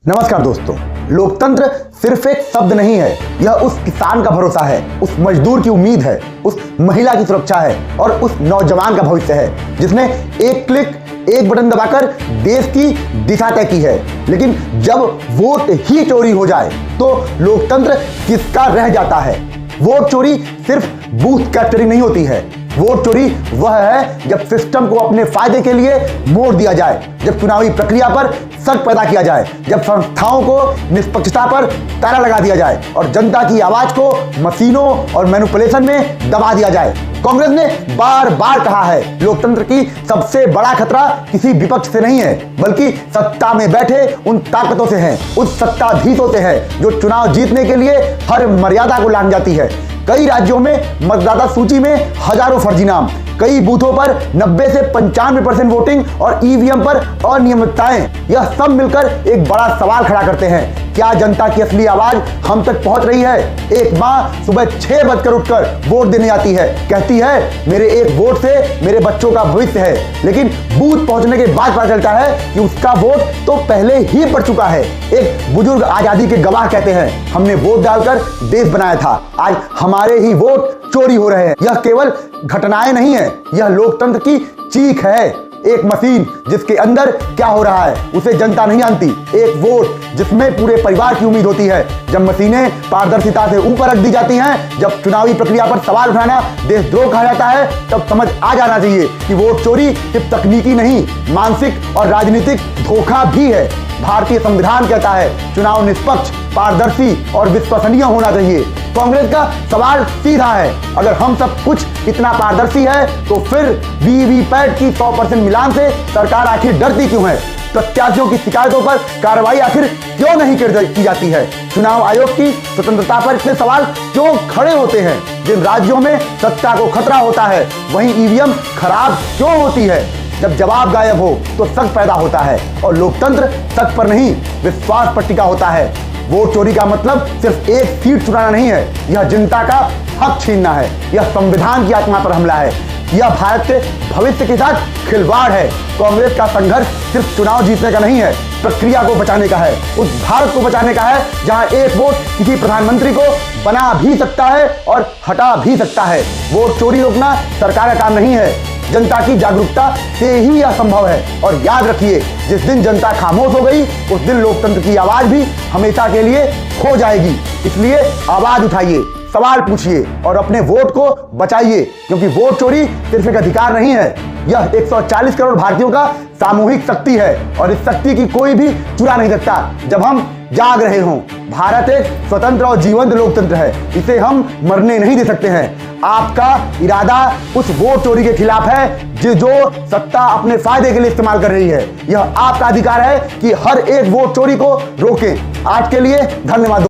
नमस्कार दोस्तों, लोकतंत्र सिर्फ एक शब्द नहीं है। यह उस किसान का भरोसा है, उस मजदूर की उम्मीद है, उस महिला की सुरक्षा है और उस नौजवान का भविष्य है जिसने एक क्लिक, एक बटन दबाकर देश की दिशा तय की है। लेकिन जब वोट ही चोरी हो जाए तो लोकतंत्र किसका रह जाता है। वोट चोरी सिर्फ बूथ कैप्चरिंग नहीं होती है। वोट चोरी वह है जब सिस्टम को अपने फायदे के लिए मोड़ दिया जाए, जब चुनावी प्रक्रिया पर शक पैदा किया जाए, जब संस्थाओं को निष्पक्षता पर ताला लगा दिया जाए और जनता की आवाज को मशीनों और मैनिपुलेशन में दबा दिया जाए। कांग्रेस ने बार बार कहा है, लोकतंत्र की सबसे बड़ा खतरा किसी विपक्ष से नहीं है, बल्कि सत्ता में बैठे उन ताकतों से है, उस सत्ताधीशों से है जो चुनाव जीतने के लिए हर मर्यादा को लांघ जाती है। कई राज्यों में मतदाता सूची में हजारों फर्जी नाम, कई बूथों पर 90 से 95% वोटिंग और ईवीएम पर अनियमितताएं, यह सब मिलकर एक बड़ा सवाल खड़ा करते हैं। क्या जनता की असली आवाज हम तक पहुंच रही है? एक मां सुबह 6 बजकर उठकर वोट देने आती है, कहती है मेरे एक वोट से मेरे बच्चों का भविष्य है, लेकिन बूथ पहुंचने के बाद पता चलता है कि उसका वोट तो पहले ही पड़ चुका है। एक बुजुर्ग आजादी के गवाह कहते हैं, हमने वोट डालकर देश बनाया था, आज हमारे ही वोट चोरी हो रहे हैं। यह केवल घटनाएं नहीं है, यह लोकतंत्र की चीख है। एक मशीन जिसके अंदर क्या हो रहा है उसे जनता नहीं जानती। एक वोट जिसमें पूरे परिवार की उम्मीद होती है। जब मशीनें पारदर्शिता से ऊपर रख दी जाती हैं, जब चुनावी प्रक्रिया पर सवाल उठाना देशद्रोह कहा जाता है, तब समझ आ जाना चाहिए कि वोट चोरी सिर्फ तकनीकी नहीं, मानसिक और राजनीतिक धोखा भी है। भारतीय संविधान कहता है चुनाव निष्पक्ष, पारदर्शी और विश्वसनीय होना चाहिए। कांग्रेस का सवाल सीधा है, अगर हम सब कुछ इतना पारदर्शी है तो फिर वीवीपैट की 100% मिलान से सरकार आखिर डरती क्यों है? प्रत्याशियों की शिकायतों पर कार्रवाई आखिर क्यों नहीं की जाती है? चुनाव आयोग की स्वतंत्रता पर इतने सवाल क्यों खड़े होते हैं? जिन राज्यों में सत्ता को खतरा होता है वहीं ईवीएम खराब क्यों होती है? जब जवाब गायब हो तो शक पैदा होता है और लोकतंत्र शक पर नहीं, विश्वास पर टिका होता है। वोट चोरी का मतलब सिर्फ एक सीट चुराना नहीं है, यह जनता का हक छीनना है, यह संविधान की आत्मा पर हमला है, यह भारत के भविष्य के साथ खिलवाड़ है। कांग्रेस का संघर्ष सिर्फ चुनाव जीतने का नहीं है, प्रक्रिया को बचाने का है, उस भारत को बचाने का है जहां एक वोट किसी प्रधानमंत्री को बना भी सकता है और हटा भी सकता है। वोट चोरी रोकना सरकार का काम नहीं है, जनता की जागरूकता से ही यह संभव है। और याद रखिए, जिस दिन जनता खामोश हो गई उस दिन लोकतंत्र की आवाज भी हमेशा के लिए खो जाएगी। इसलिए आवाज उठाइए, सवाल पूछिए और अपने वोट को बचाइए, क्योंकि वोट चोरी सिर्फ एक अधिकार नहीं है, यह 140 करोड़ भारतीयों का सामूहिक शक्ति है और इस शक्ति की कोई भी चुरा नहीं सकता जब हम जाग रहे हों। भारत एक स्वतंत्र और जीवंत लोकतंत्र है, इसे हम मरने नहीं दे सकते हैं। आपका इरादा उस वोट चोरी के खिलाफ है जो सत्ता अपने फायदे के लिए इस्तेमाल कर रही है। यह आपका अधिकार है कि हर एक वोट चोरी को रोकें। आज के लिए धन्यवाद।